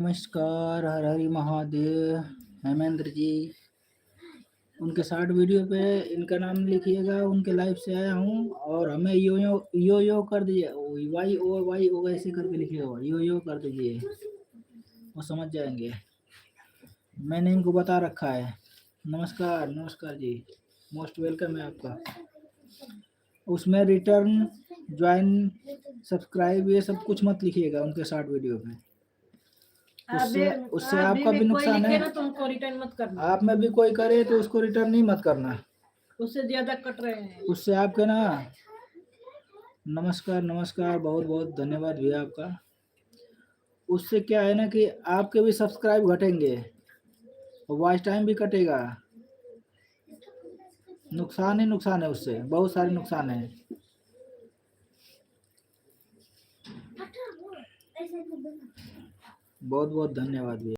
नमस्कार, हर हरि महादेव। हेमेंद्र जी, उनके short video पे इनका नाम लिखिएगा। उनके लाइव से आया हूँ और हमें यो कर दीजिए। वाई ओ ऐसे करके लिखिएगा, यो कर दीजिए, वो समझ जाएंगे। मैंने इनको बता रखा है। नमस्कार नमस्कार जी, मोस्ट वेलकम है आपका। उसमें रिटर्न, ज्वाइन, सब्सक्राइब ये सब कुछ मत लिखिएगा उनके शॉर्ट वीडियो पे। उससे आपका भी नुकसान है। तो उनको रिटर्न मत करना। आप में भी कोई करे तो उसको रिटर्न नहीं मत करना, उससे ज्यादा कट रहे हैं। उससे आपके ना। नमस्कार नमस्कार, बहुत बहुत धन्यवाद भैया आपका। उससे क्या है ना कि आपके भी सब्सक्राइब घटेंगे, वॉच टाइम भी कटेगा। नुकसान ही नुकसान है, उससे बहुत सारे नुकसान है। बहुत बहुत धन्यवाद भैया।